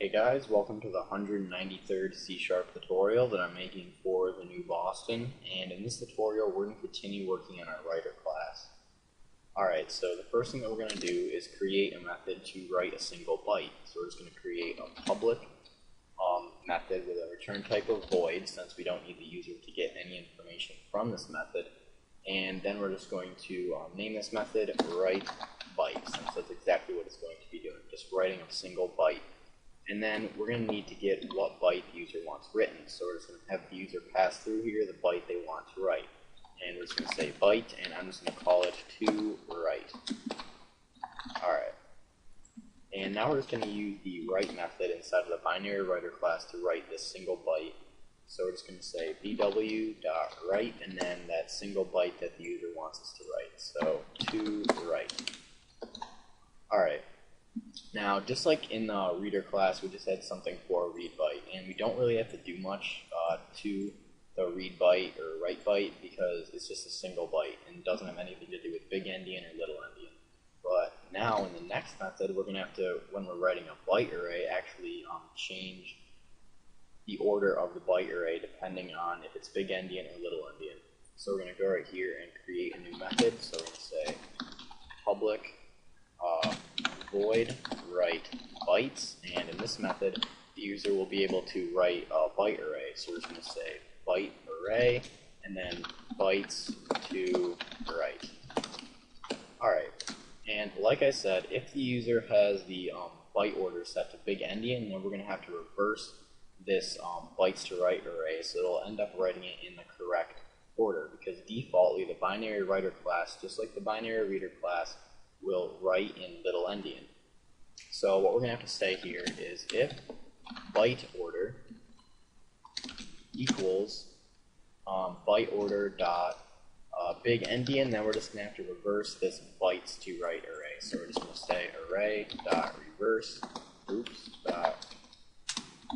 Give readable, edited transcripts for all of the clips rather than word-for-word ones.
Hey guys, welcome to the 193rd C# tutorial that I'm making for the new Boston, and in this tutorial we're going to continue working on our writer class. Alright, so the first thing that we're going to do is create a method to write a single byte. So we're just going to create a public method with a return type of void, since we don't need the user to get any information from this method, and then we're just going to name this method write bytes, since that's exactly what it's going to be doing, just writing a single byte. And then we're going to need to get what byte the user wants written. So we're just going to have the user pass through here the byte they want to write. And we're just going to say byte, and I'm just going to call it to write. Alright. And now we're just going to use the write method inside of the binary writer class to write this single byte. So we're just going to say bw.write, and then that single byte that the user wants us to write. So to write. Alright. Now, just like in the reader class, we just had something for a read byte, and we don't really have to do much to the read byte or write byte because it's just a single byte and doesn't have anything to do with big endian or little endian. But now in the next method, we're going to have to, when we're writing a byte array, actually change the order of the byte array depending on if it's big endian or little endian. So we're going to go right here and create a new method. So we're going to say public void write bytes, and in this method the user will be able to write a byte array. So we're just going to say byte array and then bytes to write. Alright, and like I said, if the user has the byte order set to big endian, then we're going to have to reverse this bytes to write array, so it'll end up writing it in the correct order, because defaultly the binary writer class, just like the binary reader class, will write in little endian. So what we're going to have to say here is if byte order equals byte order dot big endian, then we're just going to have to reverse this bytes to write array. So we're just going to say array dot reverse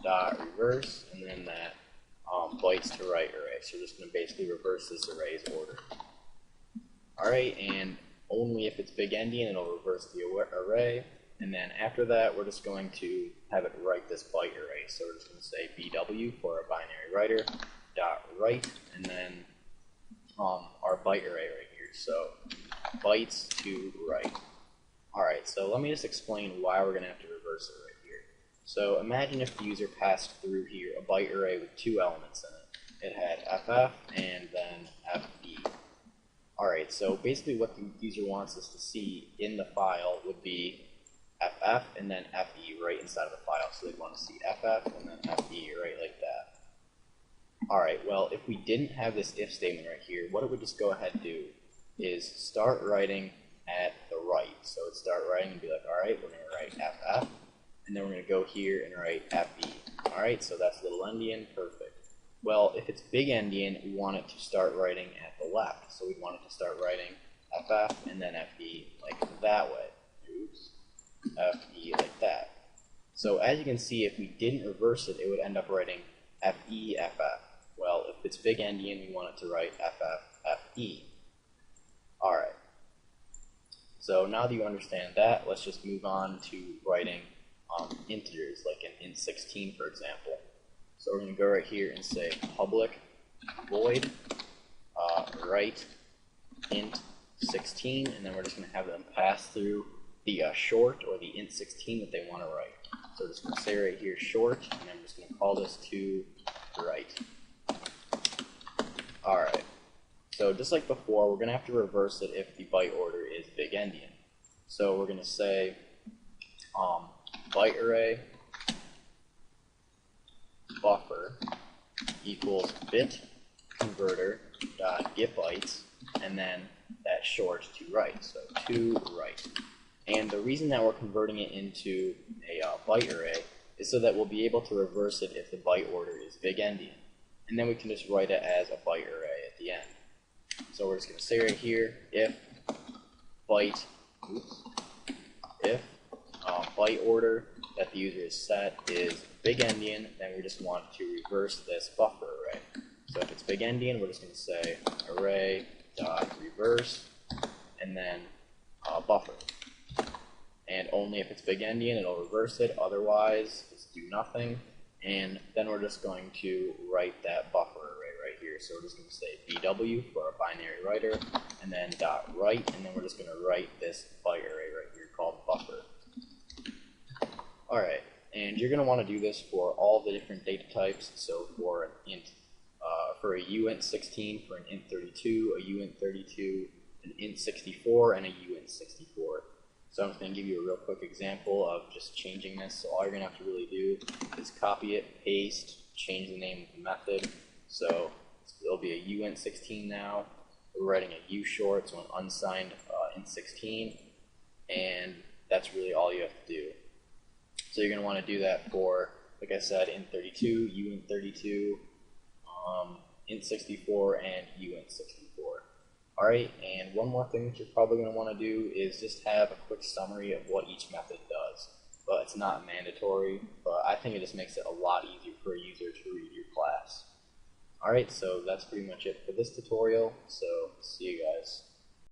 dot reverse, and then that bytes to write array. So we're just going to basically reverse this array's order. Alright, and only if it's big endian it'll reverse the array, and then after that we're just going to have it write this byte array. So we're just going to say bw for our binary writer dot write, and then our byte array right here. So bytes to write. Alright, so let me just explain why we're going to have to reverse it right here. So imagine if the user passed through here a byte array with two elements in it. It had ff and then fe. Alright, so basically what the user wants us to see in the file would be ff and then fe right inside of the file. So they'd want to see ff and then fe right like that. Alright, well, if we didn't have this if statement right here, what it would just go ahead and do is start writing at the write. So it'd start writing and be like, alright, we're going to write ff, and then we're going to go here and write fe. Alright, so that's little endian, perfect. Well, if it's big endian, we want it to start writing at the left. So we want it to start writing ff and then fe like that way. Oops. Fe like that. So as you can see, if we didn't reverse it, it would end up writing fe ff. Well, if it's big endian, we want it to write ff fe. Alright. So now that you understand that, let's just move on to writing integers, like an int16 for example. So we're going to go right here and say public void write int 16, and then we're just going to have them pass through the short or the int 16 that they want to write. So we're just going to say right here short, and I'm just going to call this to write. Alright, so just like before, we're going to have to reverse it if the byte order is big endian. So we're going to say byte array buffer equals bit converter dot get bytes, and then that short to write, so to write. And the reason that we're converting it into a byte array is so that we'll be able to reverse it if the byte order is big endian, and then we can just write it as a byte array at the end. So we're just going to say right here if byte order that the user has set is big endian, then we just want to reverse this buffer array. So if it's big endian, we're just going to say array dot reverse and then buffer. and only if it's big endian it'll reverse it, otherwise just do nothing. And then we're just going to write that buffer array right here. So we're just going to say BW for our binary writer, and then .write, and then we're just going to write this byte array right here called buffer. Alright, and you're going to want to do this for all the different data types. So for an int, for a uint16, for an int32, a uint32, an int64, and a uint64. So I'm just going to give you a real quick example of just changing this. So all you're going to have to really do is copy it, paste, change the name of the method. So it'll be a uint16 now. We're writing a ushort, so an unsigned int16, and that's really all you have to do. So you're going to want to do that for, like I said, int32, uint32, int64, and uint64. Alright, and one more thing that you're probably going to want to do is just have a quick summary of what each method does. But it's not mandatory, but I think it just makes it a lot easier for a user to read your class. Alright, so that's pretty much it for this tutorial, so see you guys.